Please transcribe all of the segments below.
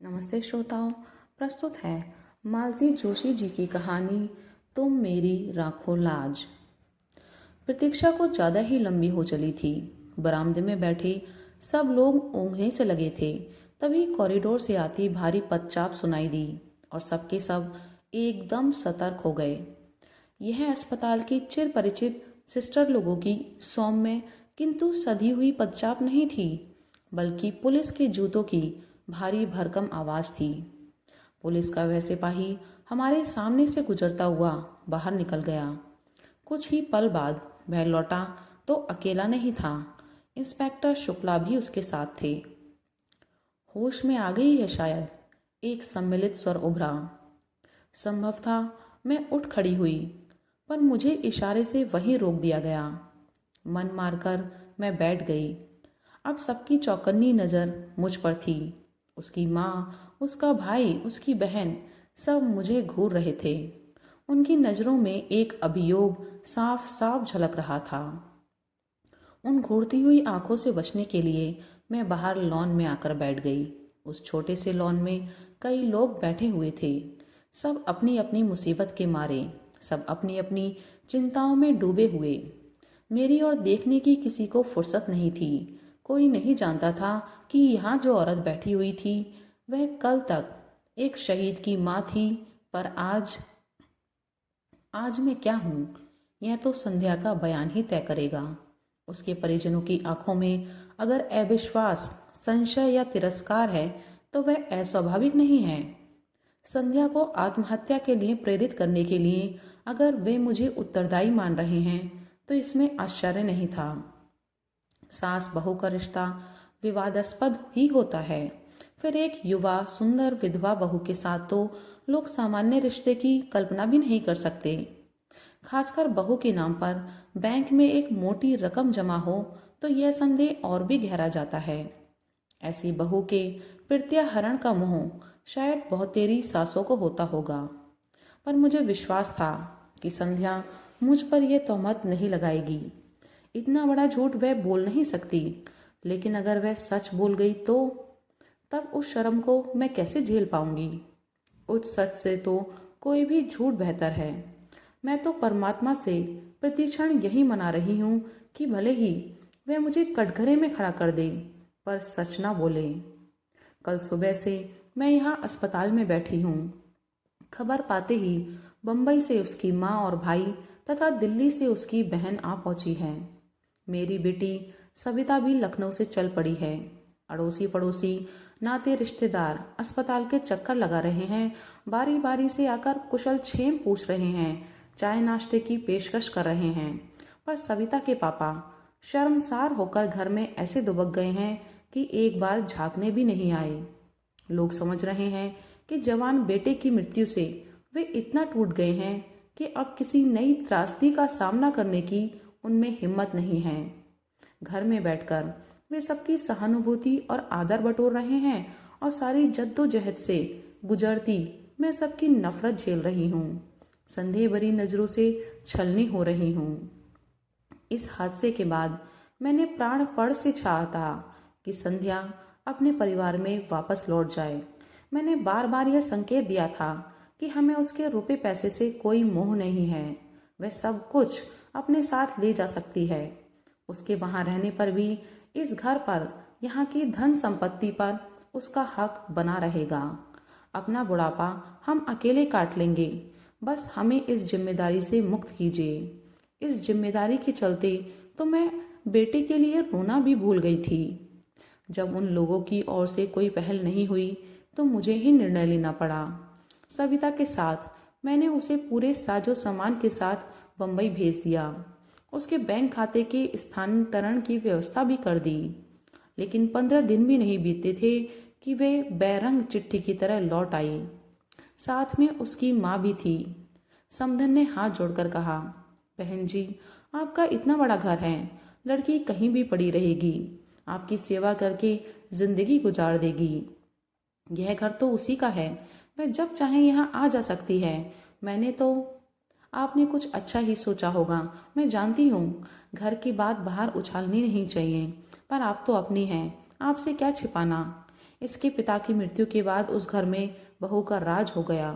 नमस्ते श्रोताओं। प्रस्तुत है मालती जोशी जी की कहानी तुम मेरी राखो लाज। प्रतीक्षा को ज़्यादा ही लंबी हो चली थी। बरामदे में बैठे सब लोग ऊँघने से लगे थे। तभी कॉरिडोर से आती भारी पदचाप सुनाई दी और सबके सब एकदम सतर्क हो गए। यह अस्पताल की चिर परिचित सिस्टर लोगों की सौम्य किंतु सधी हुई पदचाप नहीं थी, बल्कि पुलिस के जूतों की भारी भरकम आवाज़ थी। पुलिस का वह सिपाही हमारे सामने से गुजरता हुआ बाहर निकल गया। कुछ ही पल बाद वह लौटा तो अकेला नहीं था, इंस्पेक्टर शुक्ला भी उसके साथ थे। होश में आ गई है शायद, एक सम्मिलित स्वर उभरा। संभव था मैं उठ खड़ी हुई, पर मुझे इशारे से वहीं रोक दिया गया। मन मारकर मैं बैठ गई। अब सबकी चौकन्नी नज़र मुझ पर थी। उसकी माँ, उसका भाई, उसकी बहन, सब मुझे घूर रहे थे। उनकी नज़रों में एक अभियोग साफ साफ झलक रहा था। उन घूरती हुई आंखों से बचने के लिए मैं बाहर लॉन में आकर बैठ गई। उस छोटे से लॉन में कई लोग बैठे हुए थे। सब अपनी अपनी मुसीबत के मारे, सब अपनी अपनी चिंताओं में डूबे हुए। मेरी ओर देखने की किसी को फुर्सत नहीं थी। कोई नहीं जानता था कि यहाँ जो औरत बैठी हुई थी वह कल तक एक शहीद की माँ थी, पर आज मैं क्या हूँ, यह तो संध्या का बयान ही तय करेगा। उसके परिजनों की आंखों में अगर अविश्वास, संशय या तिरस्कार है तो वह अस्वाभाविक नहीं है। संध्या को आत्महत्या के लिए प्रेरित करने के लिए अगर वे मुझे उत्तरदायी मान रहे हैं तो इसमें आश्चर्य नहीं था। सास बहू का रिश्ता विवादास्पद ही होता है, फिर एक युवा सुंदर विधवा बहू के साथ तो लोग सामान्य रिश्ते की कल्पना भी नहीं कर सकते। खासकर बहू के नाम पर बैंक में एक मोटी रकम जमा हो तो यह संदेह और भी गहरा जाता है। ऐसी बहू के प्रत्याहरण का मोह शायद बहुतेरी सासों को होता होगा, पर मुझे विश्वास था कि संध्या मुझ पर यह तोहमत नहीं लगाएगी। इतना बड़ा झूठ वह बोल नहीं सकती, लेकिन अगर वह सच बोल गई तो तब उस शर्म को मैं कैसे झेल पाऊंगी। उस सच से तो कोई भी झूठ बेहतर है। मैं तो परमात्मा से प्रतिक्षण यही मना रही हूँ कि भले ही वह मुझे कटघरे में खड़ा कर दे, पर सच ना बोले। कल सुबह से मैं यहाँ अस्पताल में बैठी हूँ। खबर पाते ही बम्बई से उसकी माँ और भाई तथा दिल्ली से उसकी बहन आ पहुँची है। मेरी बेटी सविता भी लखनऊ से चल पड़ी है। अड़ोसी पड़ोसी, नाते रिश्तेदार अस्पताल के चक्कर लगा रहे हैं, बारी बारी से आकर कुशल क्षेम पूछ रहे हैं, चाय नाश्ते की पेशकश कर रहे हैं। पर सविता के पापा शर्मसार होकर घर में ऐसे दुबक गए हैं कि एक बार झांकने भी नहीं आए। लोग समझ रहे हैं कि जवान बेटे की मृत्यु से वे इतना टूट गए हैं कि अब किसी नई त्रासदी का सामना करने की उनमें हिम्मत नहीं है। घर में बैठकर वे सबकी सहानुभूति और आदर बटोर रहे हैं और सारी जद्दोजहद से गुजरती मैं सबकी नफरत झेल रही हूँ। संदेह भरी नज़रों से छलनी हो रही हूँ। इस हादसे के बाद मैंने प्राणपण से चाहा था कि संध्या अपने परिवार में वापस लौट जाए। मैंने बार बार यह संकेत दिया था कि हमें उसके रुपए पैसे से कोई मोह नहीं है। वह सब कुछ अपने साथ ले जा सकती है। उसके वहाँ रहने पर भी इस घर पर, यहाँ की धन संपत्ति पर उसका हक बना रहेगा। अपना बुढ़ापा हम अकेले काट लेंगे। बस हमें इस जिम्मेदारी से मुक्त कीजिए। इस जिम्मेदारी के चलते तो मैं बेटे के लिए रोना भी भूल गई थी। जब उन लोगों की ओर से कोई पहल नहीं हुई तो मुझे ही निर्णय लेना पड़ा। सविता के साथ मैंने उसे पूरे साजो सामान के साथ बम्बई भेज दिया। उसके बैंक खाते के स्थानांतरण की व्यवस्था भी कर दी। लेकिन 15 दिन भी नहीं बीते थे कि वे बैरंग चिट्ठी की तरह लौट आई। साथ में उसकी माँ भी थी। समधन ने हाथ जोड़कर कहा, बहन जी, आपका इतना बड़ा घर है, लड़की कहीं भी पड़ी रहेगी, आपकी सेवा करके जिंदगी गुजार देगी। यह घर तो उसी का है, वह जब चाहे यहाँ आ जा सकती है। मैंने तो आपने कुछ अच्छा ही सोचा होगा, मैं जानती हूँ। घर की बात बाहर उछालनी नहीं चाहिए, पर आप तो अपनी हैं, आपसे क्या छिपाना। इसके पिता की मृत्यु के बाद उस घर में बहू का राज हो गया।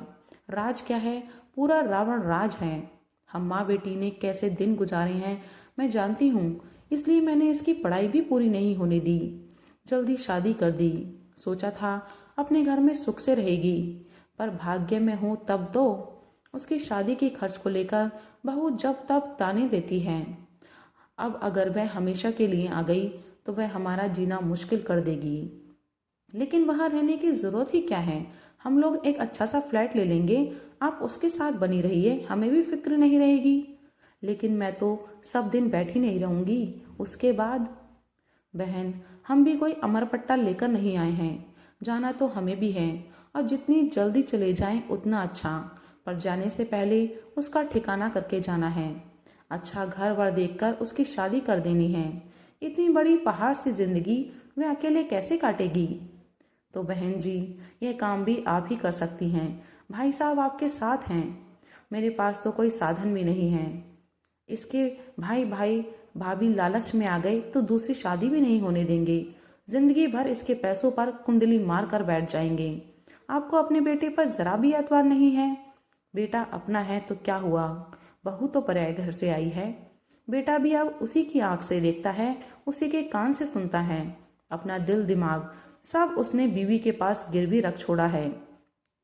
राज क्या है, पूरा रावण राज है। हम माँ बेटी ने कैसे दिन गुजारे हैं मैं जानती हूँ, इसलिए मैंने इसकी पढ़ाई भी पूरी नहीं होने दी। जल्दी शादी कर दी। सोचा था अपने घर में सुख से रहेगी, पर भाग्य में हो तब तो। उसकी शादी के खर्च को लेकर बहू जब तब ताने देती है। अब अगर वह हमेशा के लिए आ गई तो वह हमारा जीना मुश्किल कर देगी। लेकिन वहाँ रहने की ज़रूरत ही क्या है, हम लोग एक अच्छा सा फ्लैट ले लेंगे, आप उसके साथ बनी रहिए, हमें भी फिक्र नहीं रहेगी। लेकिन मैं तो सब दिन बैठी नहीं रहूँगी, उसके बाद। बहन, हम भी कोई अमरपट्टा लेकर नहीं आए हैं, जाना तो हमें भी है, और जितनी जल्दी चले जाएं उतना अच्छा, पर जाने से पहले उसका ठिकाना करके जाना है। अच्छा घर वर देखकर उसकी शादी कर देनी है। इतनी बड़ी पहाड़ सी जिंदगी वह अकेले कैसे काटेगी। तो बहन जी, यह काम भी आप ही कर सकती हैं, भाई साहब आपके साथ हैं। मेरे पास तो कोई साधन भी नहीं है। इसके भाई भाई भाभी लालच में आ गए तो दूसरी शादी भी नहीं होने देंगे, जिंदगी भर इसके पैसों पर कुंडली मार कर बैठ जाएंगे। आपको अपने बेटे पर जरा भी एतबार नहीं है। बेटा अपना है तो क्या हुआ, बहू तो पराये घर से आई है। बेटा भी अब उसी की आंख से देखता है, उसी के कान से सुनता है। अपना दिल दिमाग सब उसने बीवी के पास गिरवी रख छोड़ा है।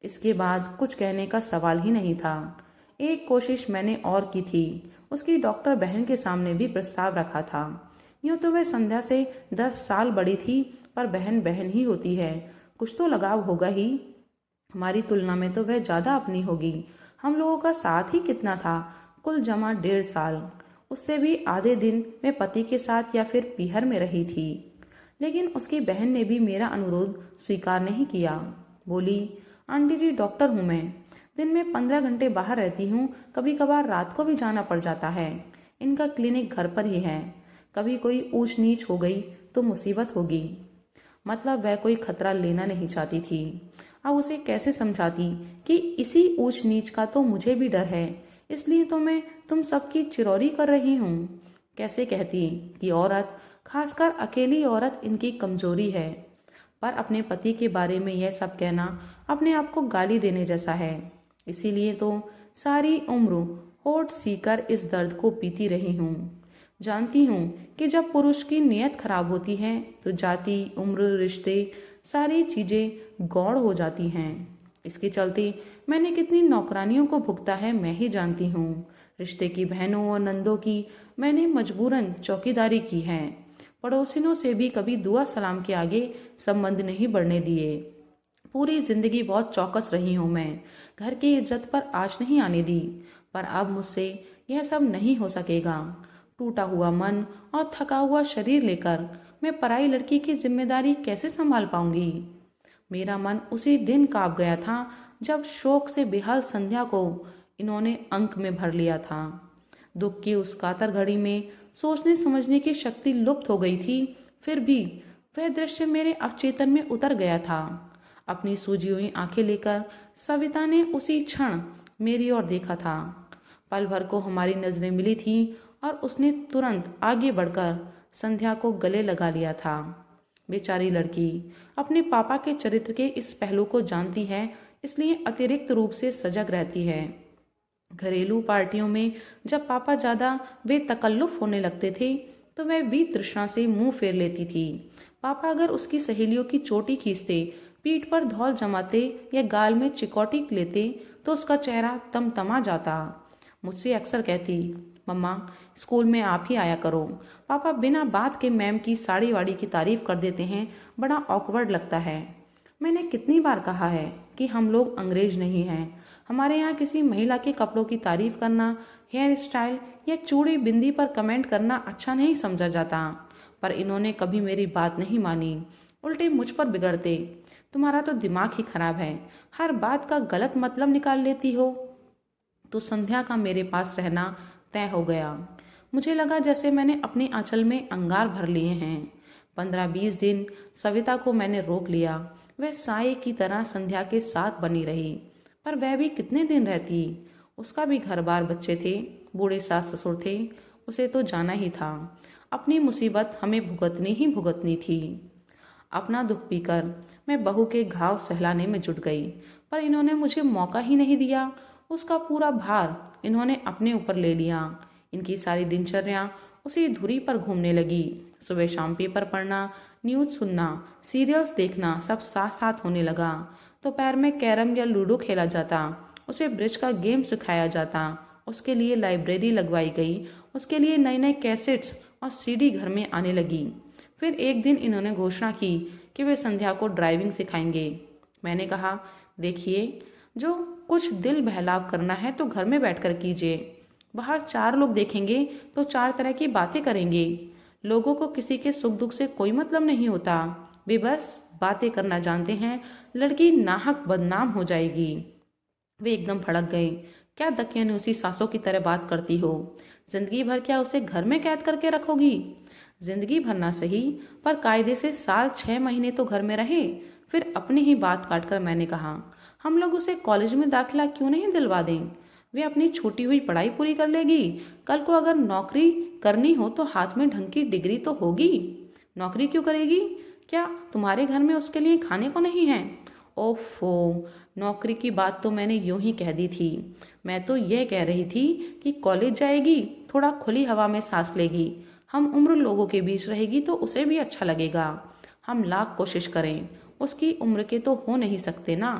इसके बाद कुछ कहने का सवाल ही नहीं था। एक कोशिश मैंने और की थी, उसकी डॉक्टर बहन के सामने भी प्रस्ताव रखा था। यूँ तो वह संध्या से 10 साल बड़ी थी, पर बहन बहन ही होती है, कुछ तो लगाव होगा ही। हमारी तुलना में तो वह ज़्यादा अपनी होगी। हम लोगों का साथ ही कितना था, कुल जमा 1.5 साल। उससे भी आधे दिन मैं पति के साथ या फिर पीहर में रही थी। लेकिन उसकी बहन ने भी मेरा अनुरोध स्वीकार नहीं किया। बोली, आंटी जी डॉक्टर हूँ मैं, दिन में 15 घंटे बाहर रहती हूँ, कभी कभार रात को भी जाना पड़ जाता है। इनका क्लिनिक घर पर ही है, कभी कोई ऊंच नीच हो गई तो मुसीबत होगी। मतलब वह कोई खतरा लेना नहीं चाहती थी। अब उसे कैसे समझाती कि इसी ऊंच नीच का तो मुझे भी डर है, इसलिए तो मैं तुम सबकी चिरौरी कर रही हूँ। कैसे कहती कि औरत, खासकर अकेली औरत, इनकी कमजोरी है। पर अपने पति के बारे में यह सब कहना अपने आप को गाली देने जैसा है। इसीलिए तो सारी उम्र होठ सीकर इस दर्द को पीती रही हूँ। जानती हूँ कि जब पुरुष की नीयत खराब होती है तो जाति, उम्र, रिश्ते, सारी चीजें गौड़ हो जाती हैं। इसके चलते मैंने कितनी नौकरानियों को भुगता है मैं ही जानती हूँ। रिश्ते की बहनों और नंदों की मैंने मजबूरन चौकीदारी की है। पड़ोसिनों से भी कभी दुआ सलाम के आगे संबंध नहीं बढ़ने दिए। पूरी जिंदगी बहुत चौकस रही हूँ मैं, घर की इज्जत पर आँच नहीं आने दी। पर अब मुझसे यह सब नहीं हो सकेगा। टूटा हुआ मन और थका हुआ शरीर लेकर मैं पराई लड़की की जिम्मेदारी कैसे संभाल पाऊंगी। मेरा मन उसी दिन कांप गया था जब शोक से बेहाल संध्या को इन्होंने अंक में भर लिया था। दुख की उस कातर घड़ी में सोचने समझने की शक्ति लुप्त हो गई थी। फिर भी वह दृश्य मेरे अवचेतन में उतर गया था। अपनी सूजी हुई आंखें लेकर सविता ने उसी क्षण मेरी ओर देखा था। पल भर को हमारी नजरें मिली थी और उसने तुरंत आगे बढ़कर संध्या को गले लगा लिया था। बेचारी लड़की अपने पापा के चरित्र के इस पहलू को जानती है, इसलिए अतिरिक्त रूप से सजग रहती है। घरेलू पार्टियों में जब पापा ज्यादा बेतकल्लुफ होने लगते थे तो वह भी तृष्णा से मुंह फेर लेती थी। पापा अगर उसकी सहेलियों की चोटी खींचते, पीठ पर धौल जमाते या गाल में चिकौटी लेते तो उसका चेहरा तमतमा जाता। मुझसे अक्सर कहती, मम्मा स्कूल में आप ही आया करो, पापा बिना बात के मैम की साड़ी वाड़ी की तारीफ कर देते हैं, बड़ा ऑकवर्ड लगता है। मैंने कितनी बार कहा है कि हम लोग अंग्रेज नहीं हैं, हमारे यहाँ किसी महिला के कपड़ों की तारीफ करना, हेयर स्टाइल या चूड़ी बिंदी पर कमेंट करना अच्छा नहीं समझा जाता। पर इन्होंने कभी मेरी बात नहीं मानी, उल्टे मुझ पर बिगड़ते। तुम्हारा तो दिमाग ही खराब है, हर बात का गलत मतलब निकाल लेती हो। तो संध्या का मेरे पास रहना तय हो गया। मुझे लगा जैसे मैंने अपने आंचल में अंगार भर लिए हैं। 15-20 दिन सविता को मैंने रोक लिया। वह साये की तरह संध्या के साथ बनी रही, पर वह भी कितने दिन रहती। उसका भी घर बार बच्चे थे, बूढ़े सास ससुर थे, उसे तो जाना ही था। अपनी मुसीबत हमें भुगतनी ही भुगतनी थी। अपना दुख पीकर मैं बहू के घाव सहलाने में जुट गई, पर इन्होंने मुझे मौका ही नहीं दिया। उसका पूरा भार इन्होंने अपने ऊपर ले लिया। इनकी सारी दिनचर्या उसी धुरी पर घूमने लगी। सुबह शाम पेपर पढ़ना, न्यूज़ सुनना, सीरियल्स देखना सब साथ साथ होने लगा। दोपहर में कैरम या लूडो खेला जाता, उसे ब्रिज का गेम सिखाया जाता, उसके लिए लाइब्रेरी लगवाई गई, उसके लिए नए नए कैसेट्स और सीडी घर में आने लगी। फिर एक दिन इन्होंने घोषणा की कि वे संध्या को ड्राइविंग सिखाएंगे। मैंने कहा, देखिए, जो कुछ दिल बहलाव करना है तो घर में बैठकर कीजिए। बाहर 4 लोग देखेंगे तो 4 तरह की बातें करेंगे। लोगों को किसी के सुख दुख से कोई मतलब नहीं होता, वे बस बातें करना जानते हैं। लड़की नाहक बदनाम हो जाएगी। वे एकदम भड़क गए। क्या दकियानूसी सासों की तरह बात करती हो? जिंदगी भर क्या उसे घर में कैद करके रखोगी? जिंदगी भर ना सही, पर कायदे से साल 6 महीने तो घर में रहे। फिर अपनी ही बात काटकर मैंने कहा, हम लोग उसे कॉलेज में दाखिला क्यों नहीं दिलवा दें? वे अपनी छूटी हुई पढ़ाई पूरी कर लेगी। कल को अगर नौकरी करनी हो तो हाथ में ढंग की डिग्री तो होगी। नौकरी क्यों करेगी? क्या तुम्हारे घर में उसके लिए खाने को नहीं है? ओफो, नौकरी की बात तो मैंने यूं ही कह दी थी। मैं तो यह कह रही थी कि कॉलेज जाएगी, थोड़ा खुली हवा में सांस लेगी, हम उम्र लोगों के बीच रहेगी तो उसे भी अच्छा लगेगा। हम लाख कोशिश करें, उसकी उम्र के तो हो नहीं सकते ना।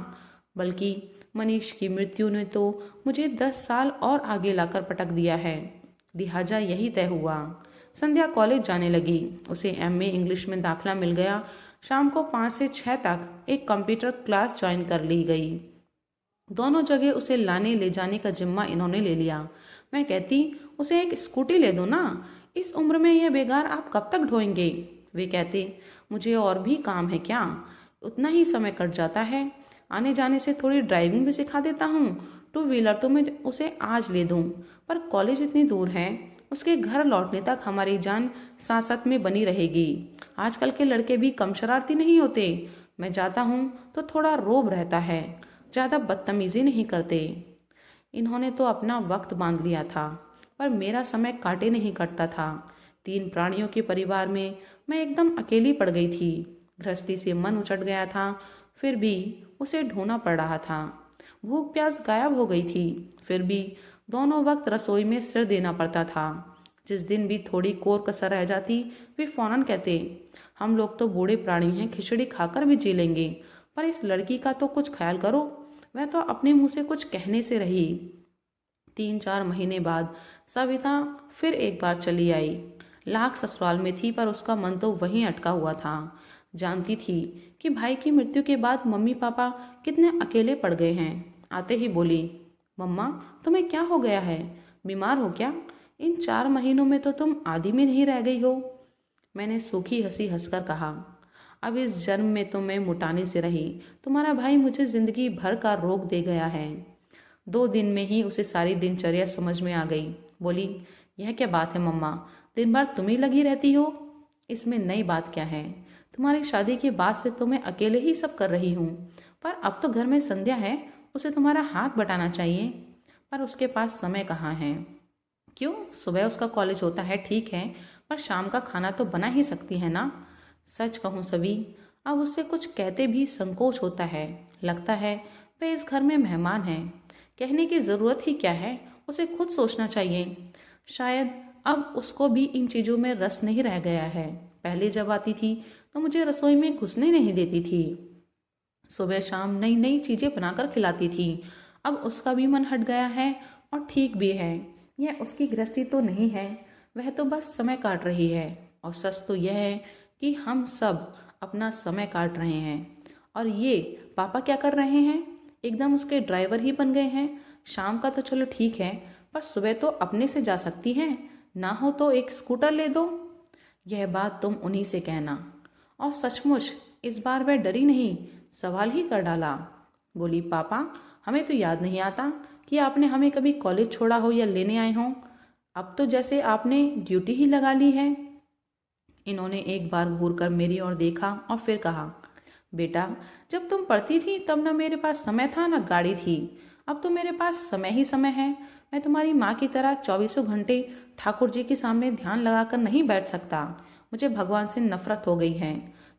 बल्कि मनीष की मृत्यु ने तो मुझे 10 साल और आगे लाकर पटक दिया है। लिहाजा यही तय हुआ। संध्या कॉलेज जाने लगी। उसे एमए इंग्लिश में दाखिला मिल गया। शाम को 5 से 6 तक एक कंप्यूटर क्लास ज्वाइन कर ली गई। दोनों जगह उसे लाने ले जाने का जिम्मा इन्होंने ले लिया। मैं कहती, उसे एक स्कूटी ले दो ना, इस उम्र में यह बेगार आप कब तक ढोएंगे? वे कहते, मुझे और भी काम है क्या, उतना ही समय कट जाता है। आने जाने से थोड़ी ड्राइविंग भी सिखा देता हूँ। 2 व्हीलर तो मैं उसे आज ले दूँ, पर कॉलेज इतनी दूर है, उसके घर लौटने तक हमारी जान सांसत में बनी रहेगी। आजकल के लड़के भी कम शरारती नहीं होते। मैं जाता हूँ तो थोड़ा रोब रहता है, ज़्यादा बदतमीजी नहीं करते। इन्होंने तो अपना वक्त बांध लिया था, पर मेरा समय काटे नहीं कटता था। 3 प्राणियों के परिवार में मैं एकदम अकेली पड़ गई थी। गृहस्थी से मन उचट गया था, फिर भी उसे ढूंढना पड़ रहा था। भूख प्यास गायब हो गई थी, फिर भी दोनों वक्त रसोई में सिर देना पड़ता था। जिस दिन भी थोड़ी कोर कसर रह जाती, वे फौरन कहते, हम लोग तो बूढ़े प्राणी हैं, खिचड़ी खाकर भी जी लेंगे, पर इस लड़की का तो कुछ ख्याल करो, वह तो अपने मुंह से कुछ कहने से रही। 3-4 महीने बाद सविता फिर एक बार चली आई। लाख ससुराल में थी, पर उसका मन तो वहीं अटका हुआ था। जानती थी कि भाई की मृत्यु के बाद मम्मी पापा कितने अकेले पड़ गए हैं। आते ही बोली, मम्मा, तुम्हें क्या हो गया है? बीमार हो क्या? इन 4 महीनों में तो तुम आधी में नहीं रह गई हो। मैंने सूखी हंसी हंसकर कहा, अब इस जन्म में तो मैं मुटाने से रही, तुम्हारा भाई मुझे जिंदगी भर का रोग दे गया है। 2 दिन में ही उसे सारी दिनचर्या समझ में आ गई। बोली, यह क्या बात है मम्मा, दिन भर तुम ही लगी रहती हो? इसमें नई बात क्या है? तुम्हारी शादी के बाद से तो मैं अकेले ही सब कर रही हूँ, पर अब तो घर में संध्या है, उसे तुम्हारा हाथ बटाना चाहिए। पर उसके पास समय कहाँ है? क्यों, सुबह उसका कॉलेज होता है, ठीक है, पर शाम का खाना तो बना ही सकती है ना। सच कहूँ सभी, अब उससे कुछ कहते भी संकोच होता है। लगता है वह इस घर में मेहमान है। कहने की ज़रूरत ही क्या है, उसे खुद सोचना चाहिए। शायद अब उसको भी इन चीज़ों में रस नहीं रह गया है। पहले जब आती थी तो मुझे रसोई में घुसने नहीं देती थी, सुबह शाम नई नई चीज़ें बनाकर खिलाती थी। अब उसका भी मन हट गया है, और ठीक भी है। यह उसकी गृहस्थी तो नहीं है, वह तो बस समय काट रही है। और सच तो यह है कि हम सब अपना समय काट रहे हैं। और ये पापा क्या कर रहे हैं? एकदम उसके ड्राइवर ही बन गए हैं। शाम का तो चलो ठीक है, पर सुबह तो अपने से जा सकती हैं, ना हो तो एक स्कूटर ले दो। यह बात तुम उन्हीं से कहना। और सचमुच इस बार वह डरी नहीं, सवाल ही कर डाला। बोली, पापा, हमें तो याद नहीं आता कि आपने हमें कभी कॉलेज छोड़ा हो या लेने आए हों। अब तो जैसे आपने ड्यूटी ही लगा ली है। इन्होंने एक बार घूर कर मेरी ओर देखा और फिर कहा, बेटा, जब तुम पढ़ती थी तब ना मेरे पास समय था ना गाड़ी थी। अब तो मेरे पास समय ही समय है। मैं तुम्हारी माँ की तरह 24 घंटे ठाकुर जी के सामने ध्यान लगाकर नहीं बैठ सकता। मुझे भगवान से नफरत हो गई है।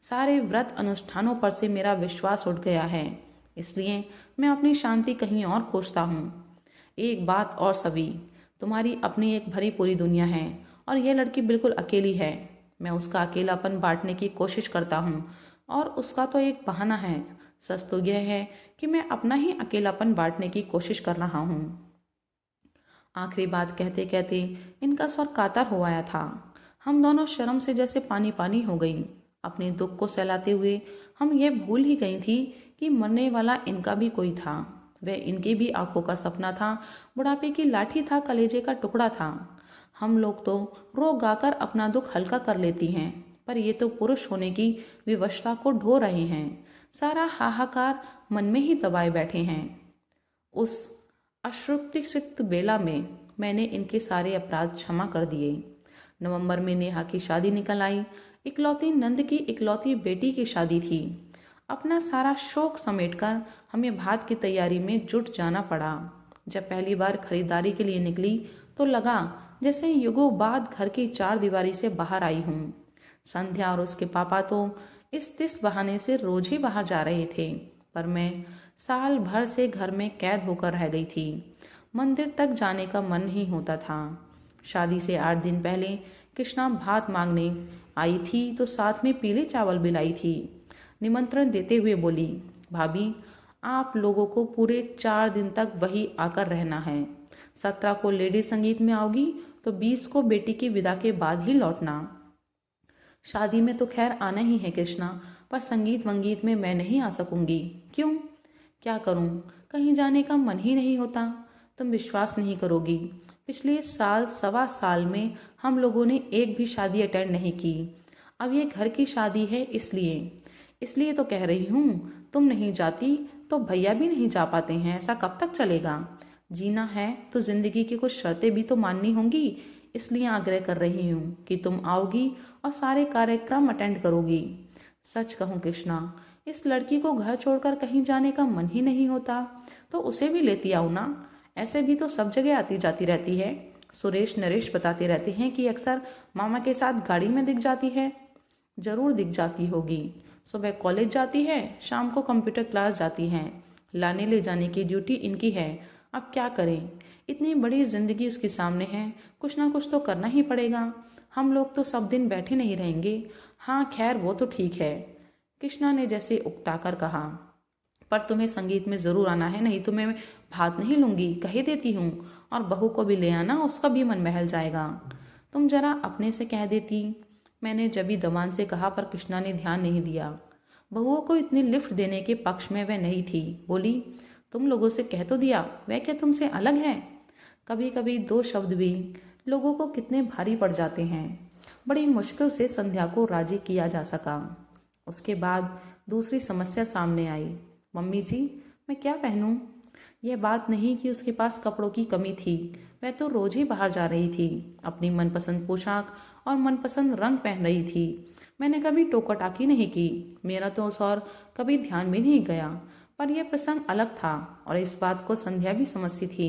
सारे व्रत अनुष्ठानों पर से मेरा विश्वास उठ गया है, इसलिए मैं अपनी शांति कहीं और खोजता हूँ। एक बात और सभी, तुम्हारी अपनी एक भरी पूरी दुनिया है और यह लड़की बिल्कुल अकेली है। मैं उसका अकेलापन बांटने की कोशिश करता हूँ और उसका तो एक बहाना है। सच तो यह है कि मैं अपना ही अकेलापन बांटने की कोशिश कर रहा हूँ। आखिरी बात कहते कहते इनका स्वर कातर हो आया था। हम दोनों शर्म से जैसे पानी पानी हो गई। अपने दुख को सहलाते हुए हम ये भूल ही गई थी कि मरने वाला इनका भी कोई था। वह इनकी भी आंखों का सपना था, बुढ़ापे की लाठी था, कलेजे का टुकड़ा था। हम लोग तो रो गाकर अपना दुख हल्का कर लेती हैं, पर ये तो पुरुष होने की विवशता को ढो रहे हैं। सारा हाहाकार मन में ही दबाए बैठे हैं। उस अश्रुतिसिक्त बेला में मैंने इनके सारे अपराध क्षमा कर दिए। नवंबर में नेहा की शादी निकल आई। इकलौती नंद की इकलौती बेटी की शादी थी। अपना सारा शौक समेटकर हमें भात की तैयारी में जुट जाना पड़ा। जब पहली बार खरीदारी के लिए निकली तो लगा जैसे युगों बाद घर की चार दीवारी से बाहर आई हूँ। संध्या और उसके पापा तो इस तिस बहाने से रोज ही बाहर जा रहे थे, पर मैं साल भर से घर में कैद होकर रह गई थी। मंदिर तक जाने का मन नहीं होता था। शादी से 8 दिन पहले कृष्णा भात मांगने आई थी तो साथ में पीले चावल भी लाई थी। निमंत्रण देते हुए बोली, भाभी आप लोगों को पूरे 4 दिन तक वही आकर रहना है। 17 को लेडी संगीत में आओगी तो 20 को बेटी की विदा के बाद ही लौटना। शादी में तो खैर आना ही है कृष्णा, पर संगीत वंगीत में मैं नहीं आ सकूंगी। क्यों? क्या करूं? कहीं जाने का मन ही नहीं होता। तुम विश्वास नहीं करोगी, पिछले साल सवा साल में हम लोगों ने एक भी शादी अटेंड नहीं की। अब ये घर की शादी है, इसलिए तो कह रही हूँ। तुम नहीं जाती तो भैया भी नहीं जा पाते हैं। ऐसा कब तक चलेगा? जीना है तो जिंदगी की कुछ शर्तें भी तो माननी होंगी। इसलिए आग्रह कर रही हूँ कि तुम आओगी और सारे कार्यक्रम अटेंड करोगी। सच कहूँ कृष्णा, इस लड़की को घर छोड़कर कहीं जाने का मन ही नहीं होता, तो उसे भी लेती आओ ना। ऐसे भी तो सब जगह आती जाती रहती है। सुरेश नरेश बताते रहते हैं कि अक्सर मामा के साथ गाड़ी में दिख जाती है। जरूर दिख जाती होगी। सुबह कॉलेज जाती है, शाम को कंप्यूटर क्लास जाती हैं। लाने ले जाने की ड्यूटी इनकी है। अब क्या करें? इतनी बड़ी जिंदगी उसके सामने है, कुछ ना कुछ तो करना ही पड़ेगा। हम लोग तो सब दिन बैठे नहीं रहेंगे। हाँ खैर वो तो ठीक है, कृष्णा ने जैसे उकताकर कहा, पर तुम्हें संगीत में जरूर आना है, नहीं तो मैं भात नहीं लूंगी, कह देती हूँ। और बहू को भी ले आना, उसका भी मन बहल जाएगा। तुम जरा अपने से कह देती, मैंने जबी दबान से कहा, पर कृष्णा ने ध्यान नहीं दिया। बहुओं को इतनी लिफ्ट देने के पक्ष में वह नहीं थी। बोली, तुम लोगों से कह तो दिया, वह क्या तुमसे अलग है? कभी कभी 2 शब्द भी लोगों को कितने भारी पड़ जाते हैं। बड़ी मुश्किल से संध्या को राजी किया जा सका। उसके बाद दूसरी समस्या सामने आई। मम्मी जी, मैं क्या पहनूं? यह बात नहीं कि उसके पास कपड़ों की कमी थी, वह तो रोज ही बाहर जा रही थी। अपनी मनपसंद पोशाक और मनपसंद रंग पहन रही थी। मैंने कभी टोका टाकी नहीं की, मेरा तो उस और कभी ध्यान भी नहीं गया। पर यह प्रसंग अलग था और इस बात को संध्या भी समझती थी।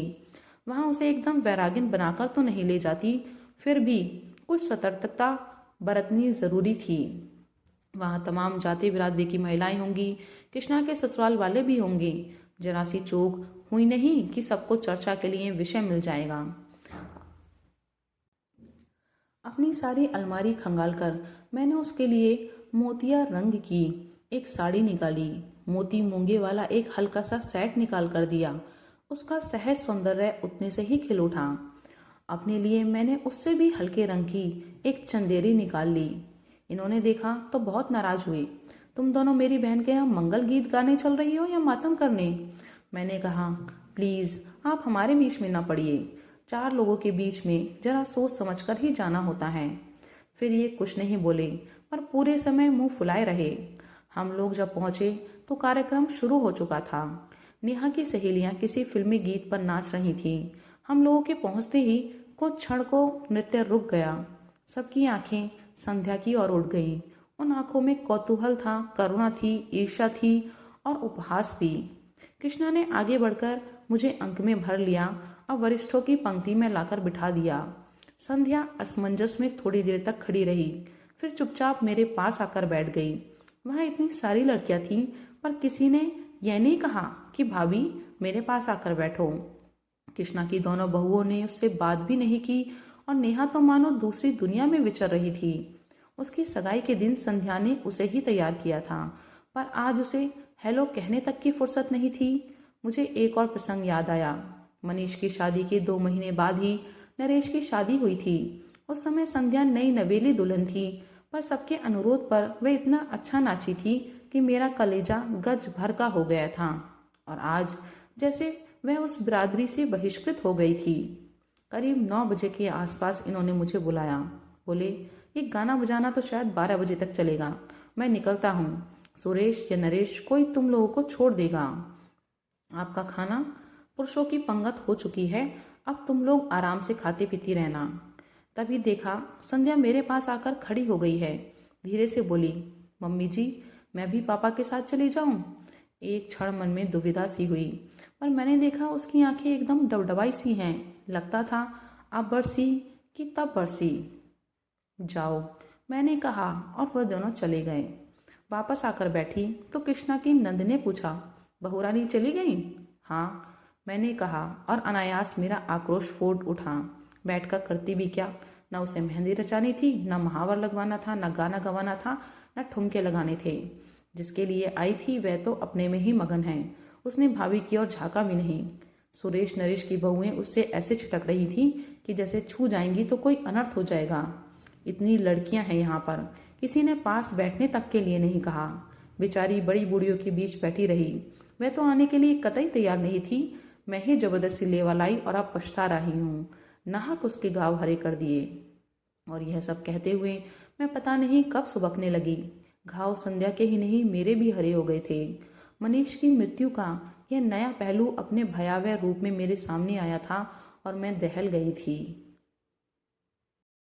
वहां उसे एकदम वैरागिन बनाकर तो नहीं ले जाती, फिर भी कुछ सतर्कता बरतनी जरूरी थी। वहां तमाम जाति बिरादरी की महिलाएं होंगी, कृष्णा के ससुराल वाले भी होंगे। जरा सी चूक हुई नहीं कि सबको चर्चा के लिए विषय मिल जाएगा। अपनी सारी अलमारी खंगालकर मैंने उसके लिए मोतिया रंग की एक साड़ी निकाली। मोती मूंगे वाला एक हल्का सा सेट निकाल कर दिया। उसका सहज सौंदर्य उतने से ही खिल उठा। अपने लिए मैंने उससे भी हल्के रंग की एक चंदेरी निकाल ली। इन्होंने देखा तो बहुत नाराज हुए। तुम दोनों मेरी बहन के यहाँ मंगल गीत गाने चल रही हो या मातम करने? मैंने कहा, प्लीज आप हमारे बीच में ना पड़िए। 4 लोगों के बीच में जरा सोच समझ कर ही जाना होता है। फिर ये कुछ नहीं बोले, पर पूरे समय मुंह फुलाए रहे। हम लोग जब पहुंचे तो कार्यक्रम शुरू हो चुका था। नेहा की सहेलियां किसी फिल्मी गीत पर नाच रही थीं। हम लोगों के पहुंचते ही कुछ क्षण को नृत्य रुक गया। सबकी आंखें संध्या की ओर उठ गईं। उन आंखों में कौतूहल था, करुणा थी, ईर्ष्या थी और उपहास भी। कृष्णा ने आगे बढ़कर मुझे अंक में भर लिया और वरिष्ठों की पंक्ति में लाकर बिठा दिया। संध्या असमंजस में थोड़ी देर तक खड़ी रही, फिर चुपचाप मेरे पास आकर बैठ गई। वहाँ इतनी सारी लड़कियां थीं, पर किसी ने यह नहीं कहा कि भाभी मेरे पास आकर बैठो। कृष्णा की दोनों बहुओं ने उससे बात भी नहीं की और नेहा तो मानो दूसरी दुनिया में विचर रही थी। उसकी सगाई के दिन संध्या ने उसे ही तैयार किया था, पर आज उसे हेलो कहने तक की फुर्सत नहीं थी। मुझे एक और प्रसंग याद आया। मनीष की शादी के 2 महीने बाद ही नरेश की शादी हुई थी। उस समय संध्या नई नवेली दुल्हन थी, पर सबके अनुरोध पर वह इतना अच्छा नाची थी कि मेरा कलेजा गज भर का हो गया था। और आज जैसे वह उस बिरादरी से बहिष्कृत हो गई थी। करीब 9 बजे के आसपास इन्होंने मुझे बुलाया। बोले, ये गाना बजाना तो शायद 12 बजे तक चलेगा, मैं निकलता हूँ। सुरेश या नरेश कोई तुम लोगों को छोड़ देगा। आपका खाना पुरुषों की पंगत हो चुकी है, अब तुम लोग आराम से खाती पीती रहना। तभी देखा संध्या मेरे पास आकर खड़ी हो गई है। धीरे से बोली, मम्मी जी मैं भी पापा के साथ चली जाऊं? एक क्षण मन में दुविधा सी हुई, पर मैंने देखा उसकी आंखें एकदम डबडबाई सी हैं। लगता था अब बरसी कि तब बरसी। जाओ, मैंने कहा और वह दोनों चले गए। वापस आकर बैठी तो कृष्णा की नंद ने पूछा, बहुरानी चली गई? हाँ, मैंने कहा और अनायास मेरा आक्रोश फूट उठा। बैठकर करती भी क्या? न उसे मेहंदी रचानी थी, न महावर लगवाना था, न गाना गवाना था, न ठुमके लगाने थे। जिसके लिए आई थी वह तो अपने में ही मगन है। उसने भाभी की ओर झांका भी नहीं। सुरेश नरेश की बहुएं उससे ऐसे छिटक रही थी कि जैसे छू जाएंगी तो कोई अनर्थ हो जाएगा। इतनी लड़कियां हैं यहाँ पर, किसी ने पास बैठने तक के लिए नहीं कहा। बेचारी बड़ी बूढ़ियों के बीच बैठी रही। वह तो आने के लिए कतई तैयार नहीं थी। मैं ही जबरदस्ती लेवा लाई और अब पछता रही हूँ। नाहक उसके घाव हरे कर दिए। और यह सब कहते हुए मैं पता नहीं कब सुबकने लगी। घाव संध्या के ही नहीं मेरे भी हरे हो गए थे। मनीष की मृत्यु का यह नया पहलू अपने भयावह रूप में मेरे सामने आया था और मैं दहल गई थी।